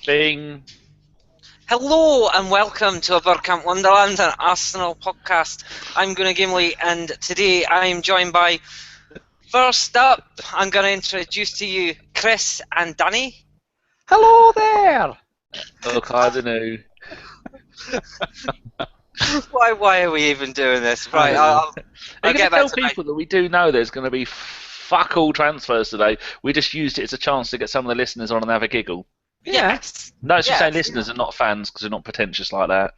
Bing. Hello and welcome to a Bergkamp Wonderland, an Arsenal podcast. I'm Gimli, and today I'm joined by, first up, I'm going to introduce to you Kris and Danny. Hello there! Look, I don't know. Why are we even doing this? Right, I'll get back to people that we do know there's going to be fuck all transfers today. We just used it as a chance to get some of the listeners on and have a giggle. Yes. No, it's just saying listeners are not fans because they're not pretentious like that.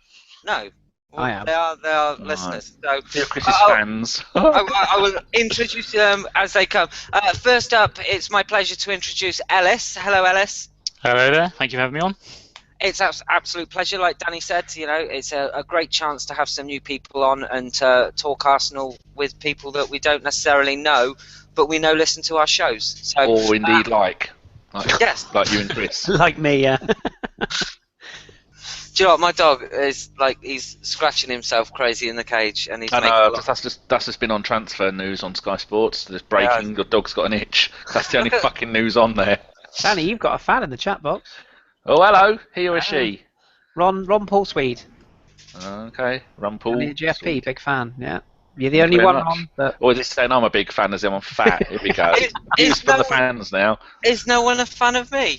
No. Well, I am. They are listeners. So, they're Chris's fans. I will introduce them as they come. First up, it's my pleasure to introduce Ellis. Hello, Ellis. Hello there. Thank you for having me on. It's an absolute pleasure. Like Danny said, it's a great chance to have some new people on and to talk Arsenal with people that we don't necessarily know, but we know listen to our shows. So, or indeed yes. Like you and Kris. Like me, yeah. Do you know what? My dog is he's scratching himself crazy in the cage, and he's. That's just been on transfer news on Sky Sports. There's breaking. Your dog's got an itch. That's the only fucking news on there. Danny, you've got a fan in the chat box. Oh, hello. He or she? Ron Paul Swede. Okay, Ron Paul. GFP, big fan. Yeah. You're the only one on. Or is it saying I'm a big fan as I'm fat? Here we go. He's from the fans now. Is no one a fan of me?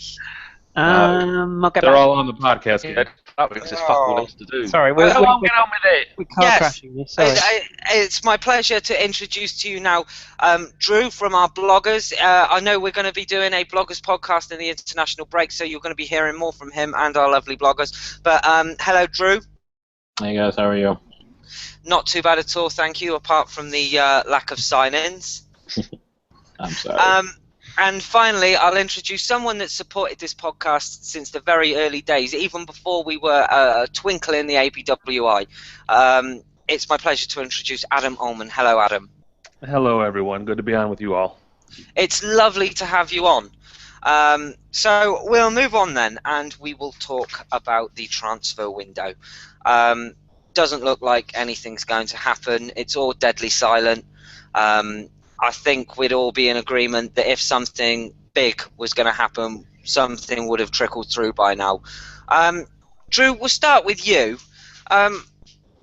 I'll get They're back. all on the podcast. Yeah, because there's fuck all else to do. Sorry, we'll get on with it. We're car crashing you. Sorry. It's my pleasure to introduce to you now Drew from our bloggers. I know we're going to be doing a bloggers podcast in the international break, so you're going to be hearing more from him and our lovely bloggers. But hello, Drew. Hey guys, how are you? Not too bad at all, thank you, apart from the lack of sign-ins. I'm sorry. And finally, I'll introduce someone that supported this podcast since the very early days, even before we were a twinkle in the ABWI. It's my pleasure to introduce Adam Ullman. Hello, Adam. Hello, everyone. Good to be on with you all. It's lovely to have you on. So we'll move on then, and we will talk about the transfer window. Doesn't look like anything's going to happen. It's all deadly silent. I think we'd all be in agreement that if something big was going to happen, something would have trickled through by now. Drew, we'll start with you.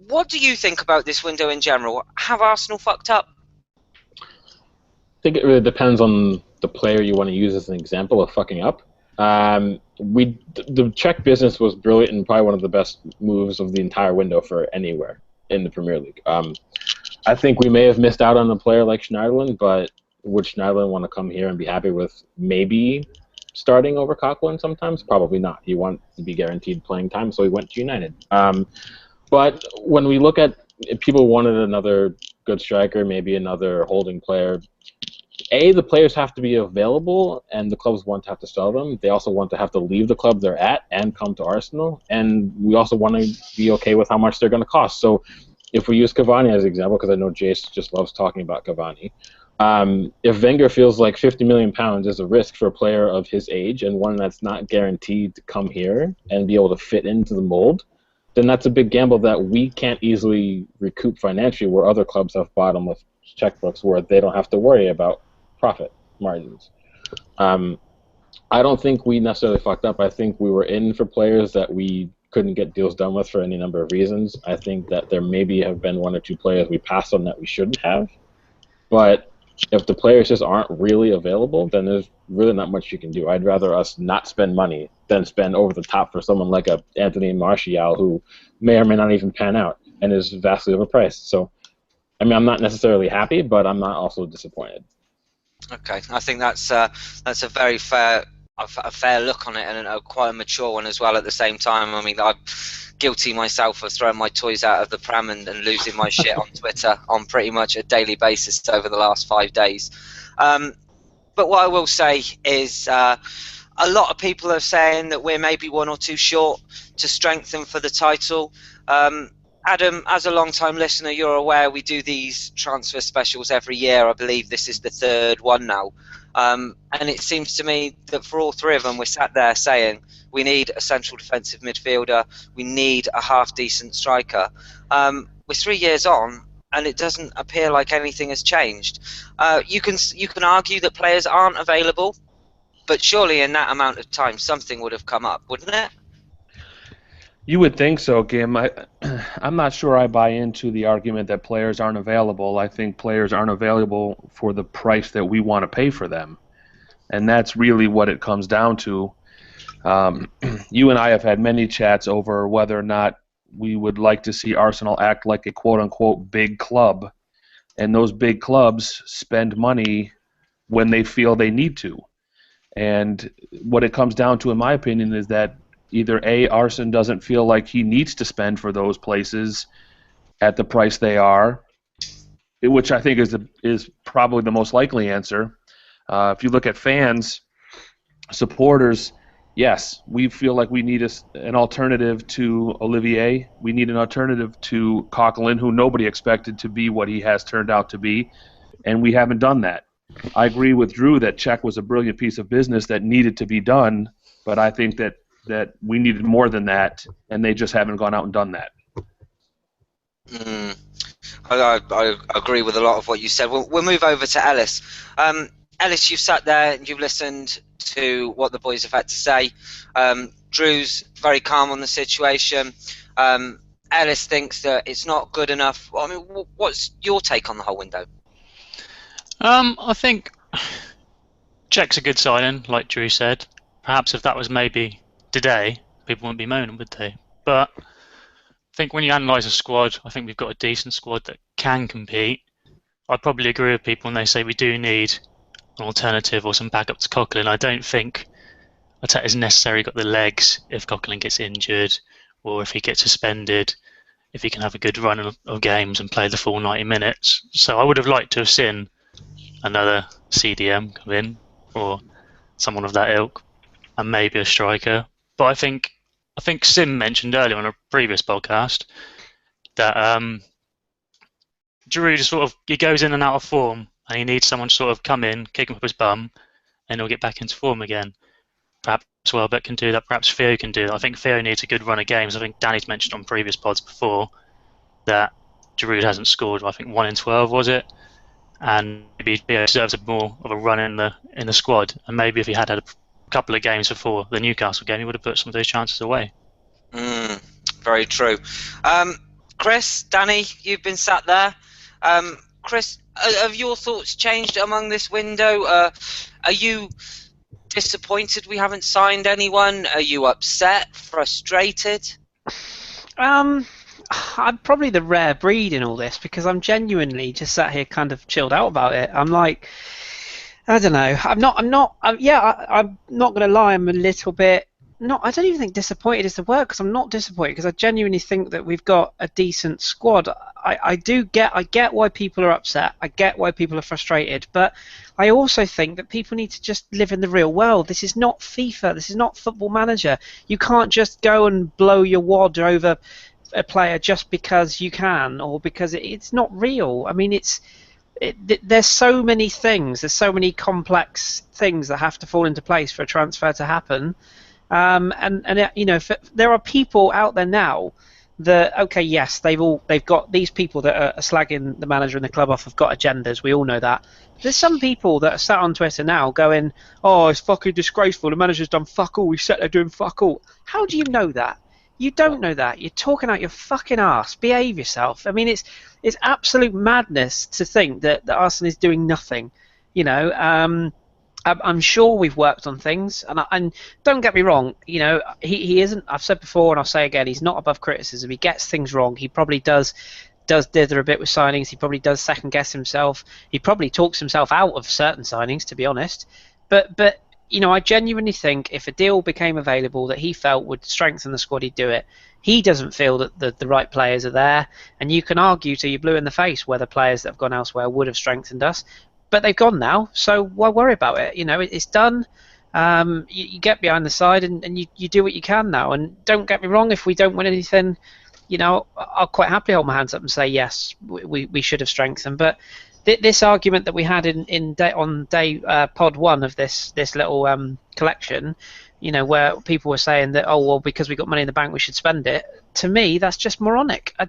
What do you think about this window in general? Have Arsenal fucked up? I think it really depends on the player you want to use as an example of fucking up. The Czech business was brilliant and probably one of the best moves of the entire window for anywhere in the Premier League. I think we may have missed out on a player like Schneiderlin, but would Schneiderlin want to come here and be happy with maybe starting over Coquelin sometimes? Probably not. He wants to be guaranteed playing time, so he went to United. But when we look at if people wanted another good striker, maybe another holding player, the players have to be available, and the clubs want to have to sell them. They also want to have to leave the club they're at and come to Arsenal, and we also want to be okay with how much they're going to cost. So if we use Cavani as an example, because I know Jace just loves talking about Cavani, if Wenger feels like £50 million is a risk for a player of his age and one that's not guaranteed to come here and be able to fit into the mold, then that's a big gamble that we can't easily recoup financially, where other clubs have bottomless checkbooks where they don't have to worry about profit margins. I don't think we necessarily fucked up. I think we were in for players that we couldn't get deals done with for any number of reasons. I think that there maybe have been one or two players we passed on that we shouldn't have. But if the players just aren't really available, then there's really not much you can do. I'd rather us not spend money than spend over the top for someone like a Anthony Martial who may or may not even pan out and is vastly overpriced. So, I mean, I'm not necessarily happy, but I'm not also disappointed. Okay, I think that's a very fair look on it, and quite a mature one as well at the same time. I mean, I'm guilty myself of throwing my toys out of the pram and losing my shit on Twitter on pretty much a daily basis over the last 5 days. But what I will say is a lot of people are saying that we're maybe one or two short to strengthen for the title. Adam, as a long-time listener, you're aware we do these transfer specials every year. I believe this is the third one now. And it seems to me that for all three of them, we're sat there saying we need a central defensive midfielder, we need a half-decent striker. We're 3 years on, and it doesn't appear like anything has changed. You can argue that players aren't available, But surely in that amount of time, something would have come up, wouldn't it? You would think so, Gim. I'm not sure I buy into the argument that players aren't available. I think players aren't available for the price that we want to pay for them. And that's really what it comes down to. You and I have had many chats over whether or not we would like to see Arsenal act like a quote-unquote big club. And those big clubs spend money when they feel they need to. And what it comes down to, in my opinion, is that either A, Arsene doesn't feel like he needs to spend for those places at the price they are, which I think is probably the most likely answer. If you look at fans, supporters, yes, we feel like we need an alternative to Olivier. We need an alternative to Coquelin, who nobody expected to be what he has turned out to be, and we haven't done that. I agree with Drew that Czech was a brilliant piece of business that needed to be done, but I think that we needed more than that, and they just haven't gone out and done that. I agree with a lot of what you said. We'll move over to Ellis. Ellis, you've sat there and you've listened to what the boys have had to say. Drew's very calm on the situation. Ellis thinks that it's not good enough. I mean, what's your take on the whole window? I think Czech's a good signing, like Drew said. Perhaps if that was maybe today, people wouldn't be moaning, would they? But I think when you analyse a squad, I think we've got a decent squad that can compete. I probably agree with people when they say we do need an alternative or some backup to Coquelin. I don't think Arteta's necessarily got the legs if Coquelin gets injured or if he gets suspended, if he can have a good run of games and play the full 90 minutes. So I would have liked to have seen another CDM come in or someone of that ilk and maybe a striker. But I think Sim mentioned earlier on a previous podcast that Giroud sort of he goes in and out of form, and he needs someone to sort of come in, kick him up his bum, and he'll get back into form again. Perhaps Welbeck can do that. Perhaps Theo can do that. I think Theo needs a good run of games. I think Danny's mentioned on previous pods before that Giroud hasn't scored. I think 1 in 12 was it, and maybe Theo deserves more of a run in the squad. And maybe if he had a couple of games before the Newcastle game, he would have put some of those chances away. Very true. Kris, Danny, you've been sat there. Kris, have your thoughts changed among this window? Are you disappointed we haven't signed anyone? Are you upset, frustrated? I'm probably the rare breed in all this because I'm genuinely just sat here kind of chilled out about it. I'm like, I don't know. I'm not going to lie. I'm a little bit. I don't even think disappointed is the word because I'm not disappointed because I genuinely think that we've got a decent squad. I get why people are upset. I get why people are frustrated, but I also think that people need to just live in the real world. This is not FIFA. This is not Football Manager. You can't just go and blow your wad over a player just because you can or because it's not real. I mean, there's so many things. There's so many complex things that have to fall into place for a transfer to happen. And you know, there are people out there now that yes, they've got these people that are slagging the manager and the club off have got agendas. We all know that. There's some people that are sat on Twitter now going, "Oh, it's fucking disgraceful. The manager's done fuck all. We set there doing fuck all." How do you know that? You don't know that. You're talking out your fucking arse. Behave yourself. I mean, it's absolute madness to think that Arsenal is doing nothing. You know. I'm sure we've worked on things, and don't get me wrong, you know, he isn't. I've said before, and I'll say again, he's not above criticism. He gets things wrong. He probably does dither a bit with signings. He probably does second guess himself. He probably talks himself out of certain signings, to be honest. But you know, I genuinely think if a deal became available that he felt would strengthen the squad, he'd do it. He doesn't feel that the right players are there, and you can argue till you're blue in the face whether players that have gone elsewhere would have strengthened us. But they've gone now, so why worry about it? You know, it's done. You get behind the side and you do what you can now. And don't get me wrong, if we don't win anything, you know, I'll quite happily hold my hands up and say, yes, we should have strengthened. But this argument that we had on day pod 1 of this little collection, where people were saying that, oh well, because we got money in the bank we should spend it. To me, that's just moronic. I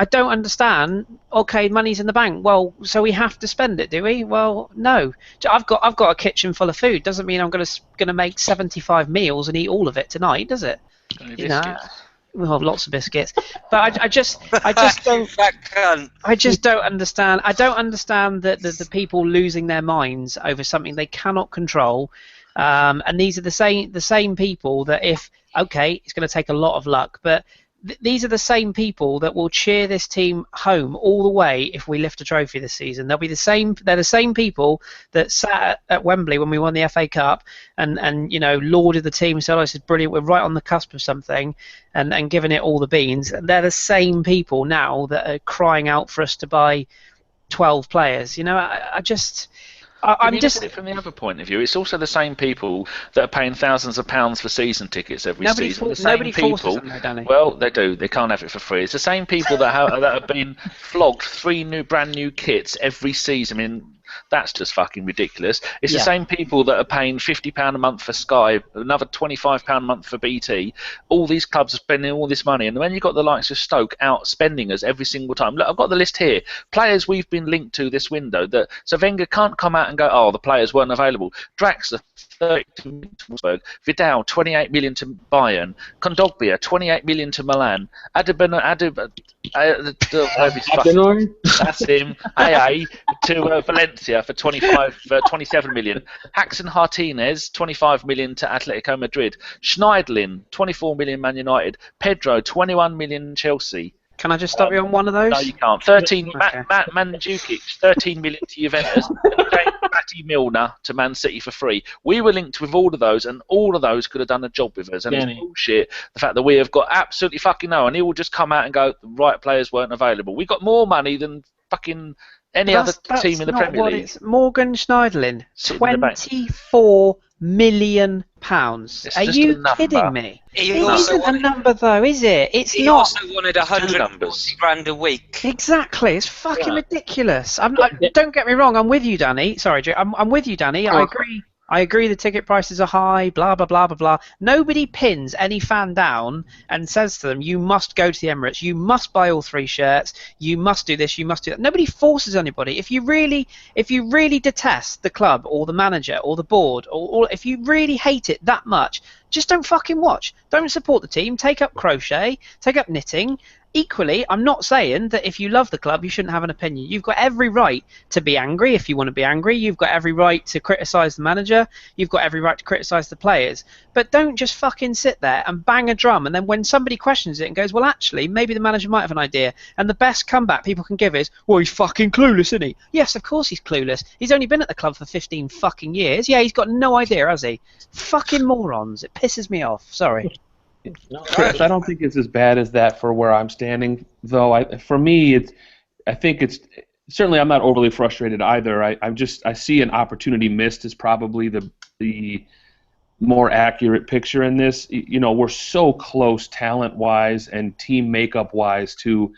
don't understand. Okay, money's in the bank. Well, so we have to spend it, do we? Well, no. I've got a kitchen full of food. Doesn't mean I'm gonna make 75 meals and eat all of it tonight, does it? We'll have lots of biscuits, but I just don't. I just don't understand. I don't understand that the people losing their minds over something they cannot control. And these are the same people that it's going to take a lot of luck, but these are the same people that will cheer this team home all the way if we lift a trophy this season. They're the same people that sat at Wembley when we won the FA Cup and lauded the team, said, oh, this is brilliant, we're right on the cusp of something, and giving it all the beans. And they're the same people now that are crying out for us to buy 12 players. I'm just look at it from the other point of view. It's also the same people that are paying thousands of pounds for season tickets every season. Nobody forces them, though, Danny. Well, they do. They can't have it for free. It's the same people that have been flogged 3 brand new kits every season. I mean, that's just fucking ridiculous. It's the same people that are paying £50 a month for Sky, another £25 a month for BT. All these clubs are spending all this money, and when you've got the likes of Stoke out spending us every single time. Look, I've got the list here. Players we've been linked to this window. So Wenger can't come out and go, oh, the players weren't available. Draxler, 30 million to Wolfsburg. Vidal, 28 million to Bayern. Kondogbia, 28 million to Milan. That's him. AA to Valencia for 27 million. Jackson Martinez, 25 million to Atletico Madrid. Schneidlin, 24 million Man United. Pedro, 21 million Chelsea. Can I just stop you on one of those? No, you can't. 13. Okay. Matt Mandzukic, 13 million to Juventus. Matty Milner to Man City for free. We were linked with all of those, and all of those could have done a job with us. And it's bullshit the fact that we have got absolutely fucking no, and he will just come out and go, the right players weren't available. We got more money than fucking any other team in the Premier League. It's Morgan Schneiderlin, £24 million. Are you kidding me? It isn't a number, though, is it? He also wanted 140 grand a week. Exactly. It's fucking ridiculous. Don't get me wrong. I'm with you, Danny. Sorry, Jay. I'm with you, Danny. I agree the ticket prices are high, blah, blah, blah, blah, blah. Nobody pins any fan down and says to them, you must go to the Emirates, you must buy all 3 shirts, you must do this, you must do that. Nobody forces anybody. If you really detest the club or the manager or the board, or if you really hate it that much, just don't fucking watch. Don't support the team. Take up crochet, take up knitting. Equally, I'm not saying that if you love the club, you shouldn't have an opinion. You've got every right to be angry if you want to be angry. You've got every right to criticise the manager. You've got every right to criticise the players. But don't just fucking sit there and bang a drum. And then when somebody questions it and goes, well, actually, maybe the manager might have an idea. And the best comeback people can give is, well, he's fucking clueless, isn't he? Yes, of course he's clueless. He's only been at the club for 15 fucking years. Yeah, he's got no idea, has he? Fucking morons. It pisses me off. Sorry. Chris, I don't think it's as bad as that for where I'm standing, though. For me, I think it's certainly I'm not overly frustrated either. I see an opportunity missed is probably the more accurate picture in this. We're so close talent-wise and team makeup-wise to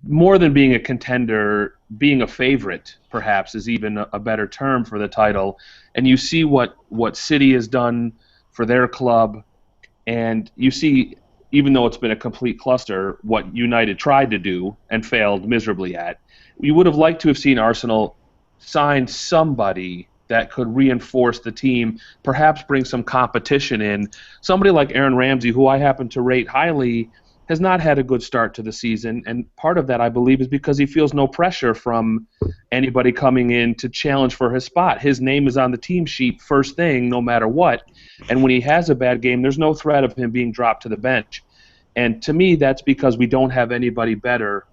more than being a contender, being a favorite perhaps is even a better term for the title. And you see what City has done for their club. And you see, even though it's been a complete cluster, what United tried to do and failed miserably at. You would have liked to have seen Arsenal sign somebody that could reinforce the team, perhaps bring some competition in. Somebody like Aaron Ramsey, who I happen to rate highly, has not had a good start to the season, and part of that, I believe, is because he feels no pressure from anybody coming in to challenge for his spot. His name is on the team sheet first thing, no matter what, and when he has a bad game, there's no threat of him being dropped to the bench. And to me, that's because we don't have anybody better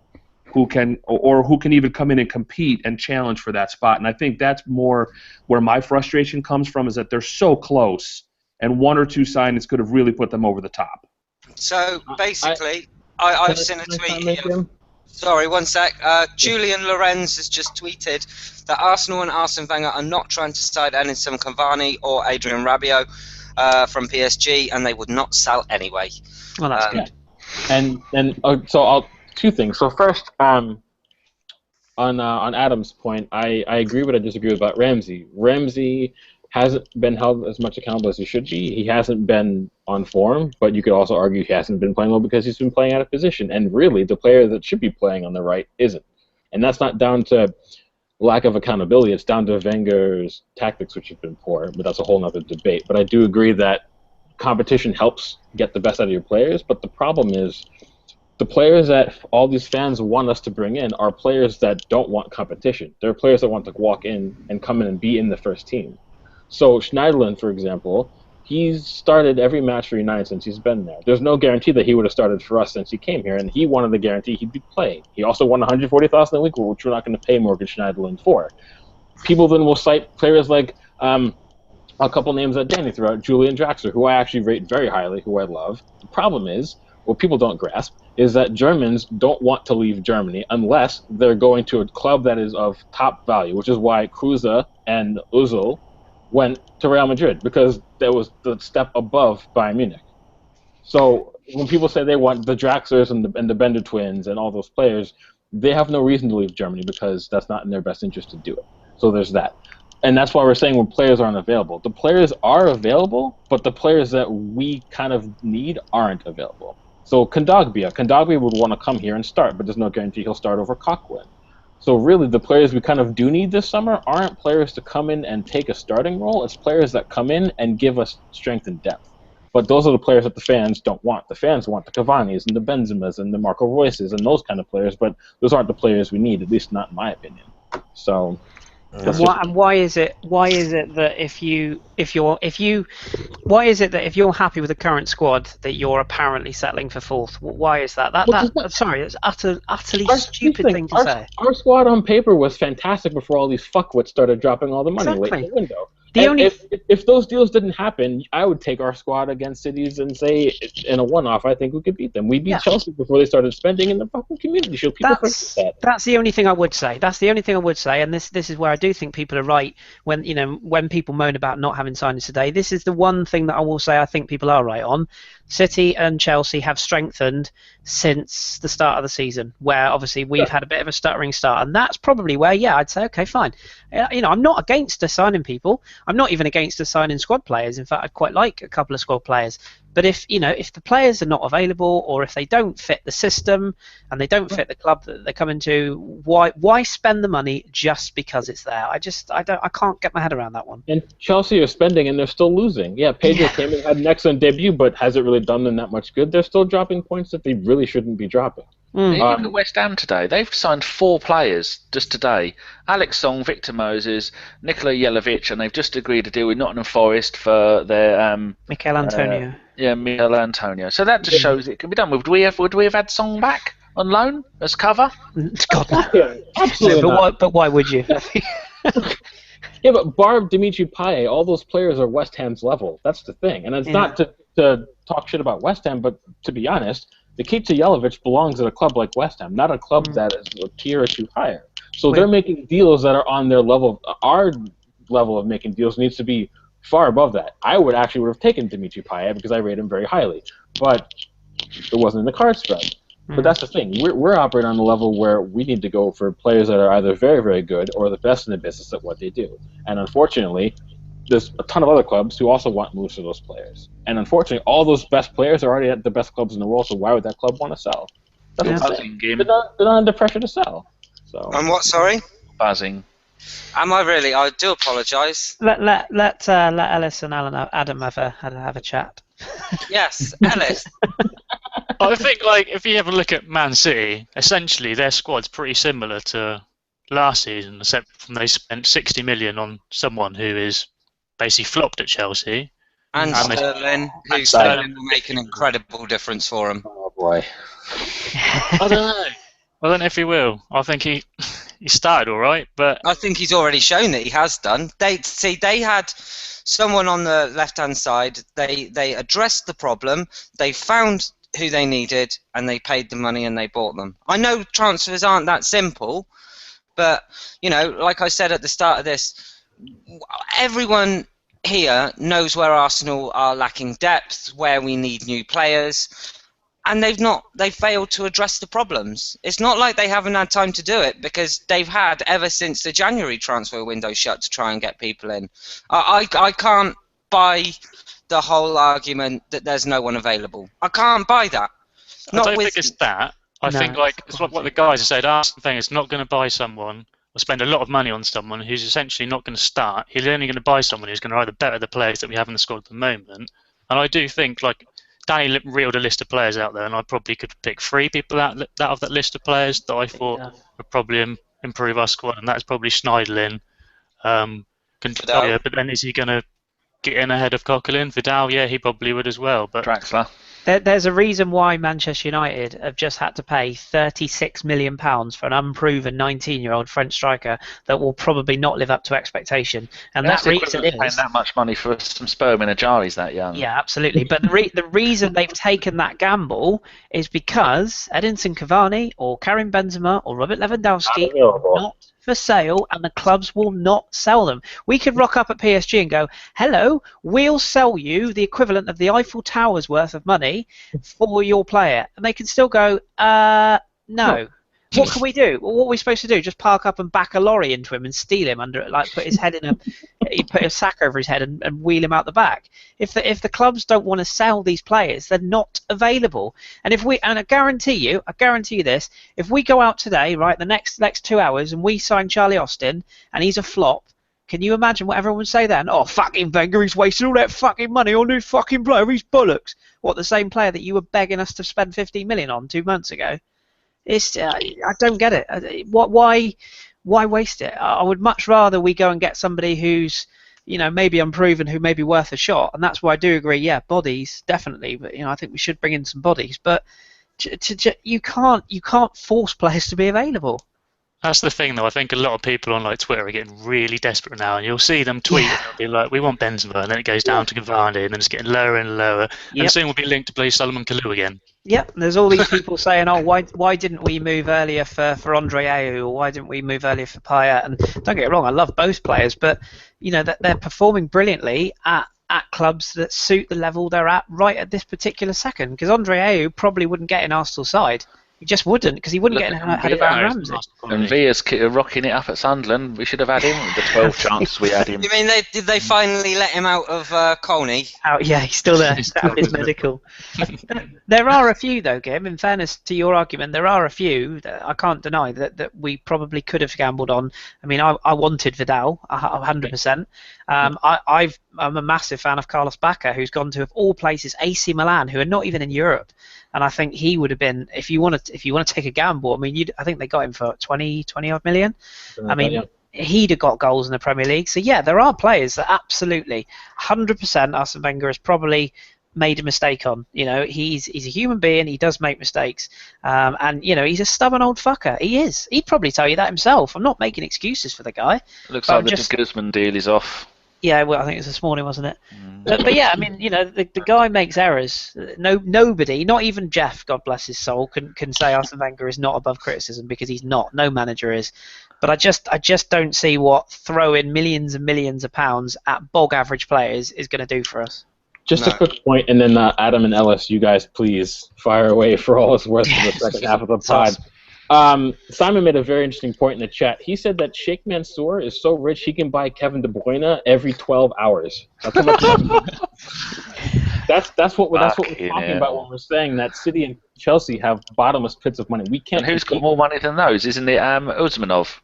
who can even come in and compete and challenge for that spot. And I think that's more where my frustration comes from, is that they're so close, and 1 or 2 signings could have really put them over the top. So basically, I've seen a tweet here. Sorry, one sec. Julian Lorenz has just tweeted that Arsenal and Arsene Wenger are not trying to sign Edinson Cavani or Adrian Rabiot from PSG, and they would not sell anyway. Well, that's good. And so I'll 2 things. So first, on Adam's point, I agree, but I disagree about Ramsey. Ramsey hasn't been held as much accountable as he should be. He hasn't been on form, but you could also argue he hasn't been playing well because he's been playing out of position. And really, the player that should be playing on the right isn't. And that's not down to lack of accountability. It's down to Wenger's tactics, which have been poor, but that's a whole other debate. But I do agree that competition helps get the best out of your players, but the problem is the players that all these fans want us to bring in are players that don't want competition. They're players that want to walk in and come in and be in the first team. So Schneiderlin, for example, he's started every match for United since he's been there. There's no guarantee that he would have started for us since he came here, and he wanted the guarantee he'd be playing. He also won $140,000 a week, which we're not going to pay Morgan Schneiderlin for. People then will cite players like a couple names that Danny threw out, Julian Draxler, who I actually rate very highly, who I love. The problem is, what people don't grasp, is that Germans don't want to leave Germany unless they're going to a club that is of top value, which is why Kruse and Özil went to Real Madrid, because that was the step above Bayern Munich. So when people say they want the Draxlers and the Bender twins and all those players, they have no reason to leave Germany because that's not in their best interest to do it. So there's that. And that's why we're saying when players aren't available. The players are available, but the players that we kind of need aren't available. So Kondogbia would want to come here and start, but there's no guarantee he'll start over Coquelin. So really, the players we kind of do need this summer aren't players to come in and take a starting role. It's players that come in and give us strength and depth. But those are the players that the fans don't want. The fans want the Cavani's and the Benzemas and the Marco Reus's and those kind of players, but those aren't the players we need, at least not in my opinion. So. And why is it that if you're happy with the current squad that you're apparently settling for fourth? Why is that? Sorry, it's utterly stupid thing to say. Our squad on paper was fantastic before all these fuckwits started dropping all the money late in the window. If those deals didn't happen, I would take our squad against cities and say, in a one-off, I think we could beat them. We beat Chelsea before they started spending in the fucking community shield. People forget that. That's the only thing I would say. And this is where I do think people are right when people moan about not having signings today. This is the one thing that I will say I think people are right on. City and Chelsea have strengthened since the start of the season, where obviously we've had a bit of a stuttering start, and that's probably where, I'd say, okay, fine. I'm not against assigning people. I'm not even against assigning squad players. In fact, I'd quite like a couple of squad players. But if the players are not available, or if they don't fit the system and they don't fit the club that they're coming to, why spend the money just because it's there? I can't get my head around that one. And Chelsea are spending and they're still losing. Yeah, Pedro came and had an excellent debut, but has it really done them that much good? They're still dropping points that they really shouldn't be dropping. Look at West Ham today. They've signed 4 players just today. Alex Song, Victor Moses, Nikola Jelavic, and they've just agreed to deal with Nottingham Forest for their Mikel Antonio. Mikel Antonio. So that just shows it can be done. Would we have had Song back on loan as cover? God, no. Yeah, absolutely not. But why would you? Yeah, but Barb, Dimitri Payet, all those players are West Ham's level. That's the thing. And it's not to talk shit about West Ham, but to be honest, Nikita Jelavic belongs at a club like West Ham, not a club that is a tier or two higher. So they're making deals that are on their level. Our level of making deals needs to be far above that. I would have taken Dimitri Payet because I rate him very highly, but it wasn't in the card spread. But that's the thing. We're operating on a level where we need to go for players that are either very, very good or the best in the business at what they do. And unfortunately, there's a ton of other clubs who also want moves for those players. And unfortunately, all those best players are already at the best clubs in the world, so why would that club want to sell? That's Buzzing, Gim. they're not under pressure to sell. So. And what, sorry? Buzzing. Am I really? I do apologise. Let Ellis and Adam have a chat. Yes, Ellis. I think, if you have a look at Man City, essentially their squad's pretty similar to last season, except they spent 60 million on someone who is basically flopped at Chelsea. And Sterling, Sterling will make an incredible difference for him. Oh boy. I don't know. I don't know if he will. I think he started all right, but I think he's already shown that he has done. They had someone on the left-hand side. They addressed the problem. They found who they needed, and they paid the money and they bought them. I know transfers aren't that simple, but like I said at the start of this, everyone here knows where Arsenal are lacking depth, where we need new players. and they've failed to address the problems. It's not like they haven't had time to do it, because they've had ever since the January transfer window shut to try and get people in. I can't buy the whole argument that there's no one available. I can't buy that. I don't think it's that. I think it's like what the guys have said. Arsene Wenger's not going to buy someone or spend a lot of money on someone who's essentially not going to start. He's only going to buy someone who's going to either better the players that we have in the squad at the moment. And I do think, like, Danny reeled a list of players out there, and I probably could pick 3 people out of that list of players that I thought would probably improve our squad, and that's probably Schneiderlin, Vidal. But then is he going to get in ahead of Coquelin? Vidal, yeah, he probably would as well. But Draxler. There's a reason why Manchester United have just had to pay £36 million for an unproven 19-year-old French striker that will probably not live up to expectation. And That's that reason is paying that much money for some sperm in a jar. He's that young. Yeah, absolutely. But the reason they've taken that gamble is because Edinson Cavani or Karim Benzema or Robert Lewandowski are not for sale, and the clubs will not sell them. We could rock up at PSG and go, hello, we'll sell you the equivalent of the Eiffel Tower's worth of money for your player. And they can still go, no. What can we do? Well, what are we supposed to do? Just park up and back a lorry into him and steal him under, like, put his head in you put a sack over his head and wheel him out the back. If the clubs don't want to sell these players, they're not available. And I guarantee you this, if we go out today, right, the next 2 hours, and we sign Charlie Austin and he's a flop, can you imagine what everyone would say then? Oh, fucking Wenger, he's wasted all that fucking money on this fucking player, he's bollocks. What, the same player that you were begging us to spend 15 million on 2 months ago? It's I don't get it. Why waste it? I would much rather we go and get somebody who's, maybe unproven, who may be worth a shot. And that's why I do agree. Yeah, bodies definitely, but I think we should bring in some bodies. But you can't force players to be available. That's the thing, though. I think a lot of people on Twitter are getting really desperate now, and you'll see them tweet and they'll be like, "We want Benzema," and then it goes down to Cavani, and then it's getting lower and lower, and soon we'll be linked to play Solomon Kalou again. Yep, there's all these people saying, "Oh, why didn't we move earlier for Andre Ayew, or why didn't we move earlier for Payet?" And don't get it wrong, I love both players, but that they're performing brilliantly at clubs that suit the level they're at right at this particular second. Because Andre Ayew probably wouldn't get in Arsenal's side. He just wouldn't, because he wouldn't get ahead of Aaron Ramsey. And Villa's rocking it up at Sunderland. We should have had him with the 12 chances we had him. You mean did they finally let him out of Colney? Yeah, he's still there. He's out of his medical. There are a few, though, Gim. In fairness to your argument, there are a few that I can't deny that we probably could have gambled on. I mean, I wanted Vidal, 100%. I'm a massive fan of Carlos Bacca, who's gone to, of all places, AC Milan, who are not even in Europe. And I think he would have been, if you want to take a gamble, I mean, I think they got him for 20 odd million. I mean, he'd have got goals in the Premier League. So yeah, there are players that absolutely 100% Arsene Wenger has probably made a mistake on. He's a human being. He does make mistakes, and he's a stubborn old fucker. He is. He'd probably tell you that himself. I'm not making excuses for the guy. Looks like the De Guzman deal is off. Yeah, well, I think it was this morning, wasn't it? But yeah, I mean, the guy makes errors. Nobody, not even Jeff, God bless his soul, can say Arsene Wenger is not above criticism, because he's not. No manager is. But I just don't see what throwing millions and millions of pounds at bog average players is going to do for us. Just a quick point, and then Adam and Ellis, you guys please fire away for all it's worth for the second half of the pod. Simon made a very interesting point in the chat. He said that Sheikh Mansour is so rich he can buy Kevin De Bruyne every 12 hours. That's what we're talking about when we're saying that City and Chelsea have bottomless pits of money. We can't. And who's got more money than those? Isn't it Uzmanov?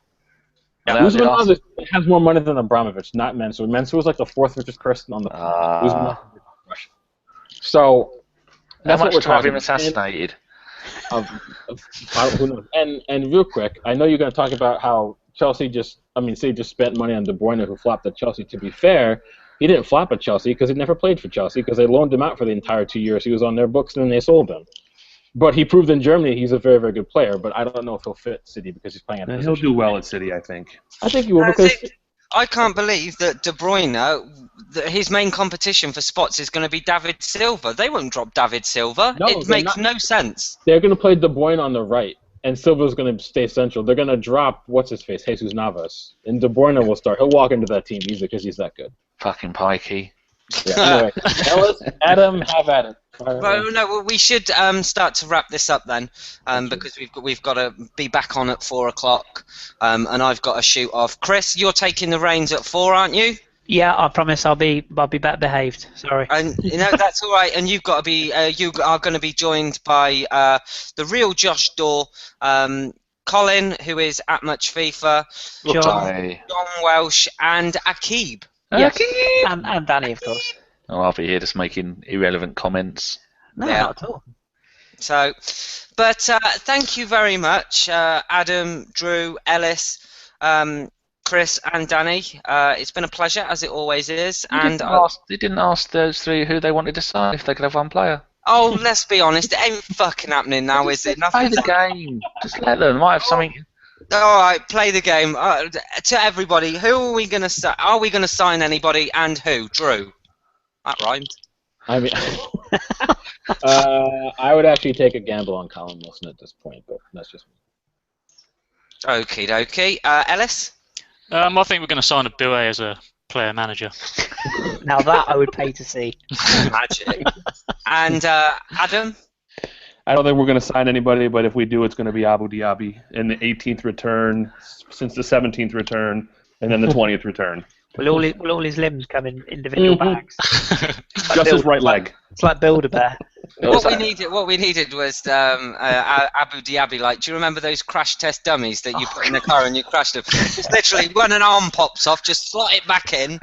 Yeah, Uzmanov has more money than Abramovich, not Mansour. Mansour was like the 4th richest person on the planet. Uzmanov is Russia. So that's how what much we're to have talking him assassinated? Who knows? And real quick, I know you're going to talk about how City just spent money on De Bruyne, who flopped at Chelsea. To be fair, he didn't flop at Chelsea because he never played for Chelsea, because they loaned him out for the entire 2 years. He was on their books and then they sold him. But he proved in Germany he's a very, very good player. But I don't know if he'll fit City because he's playing at. He'll do well at City, I think. I think he will, because I can't believe that De Bruyne, his main competition for spots is going to be David Silva. They won't drop David Silva. No, it makes no sense. They're going to play De Bruyne on the right, and Silva's going to stay central. They're going to drop, what's-his-face, Jesus Navas. And De Bruyne will start. He'll walk into that team easily because he's that good. Fucking pikey. Yeah, anyway, Ellis, Adam, have at it. Well, no, we should start to wrap this up then, because we've got to be back on at 4 o'clock, and I've got to shoot off. Kris, you're taking the reins at 4, aren't you? Yeah, I promise I'll be better behaved. Sorry. And that's all right. And you've got to be. You are going to be joined by the real Josh Dorr, Colin, who is at Much FIFA, John Welsh, and Akib. Yes, and Danny, of course. Oh, I'll be here just making irrelevant comments. No, not at all. So, but thank you very much, Adam, Drew, Ellis, Kris, and Danny. It's been a pleasure, as it always is. They didn't ask those three who they wanted to sign if they could have one player. Oh, let's be honest, it ain't fucking happening now, is it? Play the game. Just let them. Might have something. All right, play the game. To everybody, who are we gonna sign? Are we gonna sign anybody, and who? Drew. That rhymed. I mean, I would actually take a gamble on Colin Wilson at this point, but that's just me. Okie dokie. Ellis? I think we're going to sign a Bue as a player manager. Now that I would pay to see. Magic. And Adam? I don't think we're going to sign anybody, but if we do, it's going to be Abu Dhabi in the 18th return, since the 17th return, and then the 20th return. Will all his limbs come in individual bags? Just his right leg. It's like Build-A-Bear. What we needed was Abu Dhabi. Like, do you remember those crash test dummies that you put in the car and you crashed them? Just literally, when an arm pops off, just slot it back in.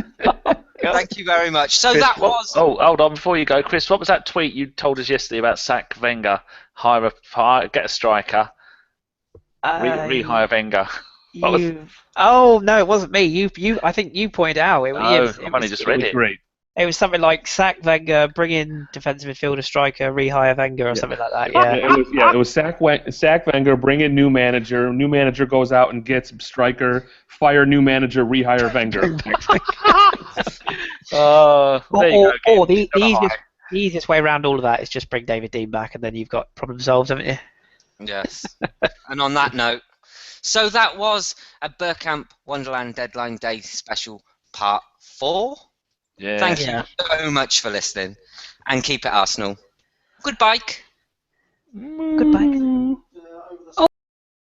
Thank you very much. So Kris, that was. Oh, hold on before you go, Kris. What was that tweet you told us yesterday about sack Wenger? Get a striker. Rehire Wenger. Oh no, it wasn't me. I think you pointed out. I've only just read it. Great. It was something like sack Wenger, bring in defensive midfielder, striker, rehire Wenger, or something like that. Yeah. It was sack Wenger, bring in new manager. New manager goes out and gets striker. Fire new manager, rehire Wenger. Or the easiest way around all of that is just bring David Dean back, and then you've got problem solved, haven't you? Yes. And on that note, so that was a Bergkamp Wonderland Deadline Day special part 4. Yeah. Thank you so much for listening, and keep it Arsenal. Goodbye. Goodbye.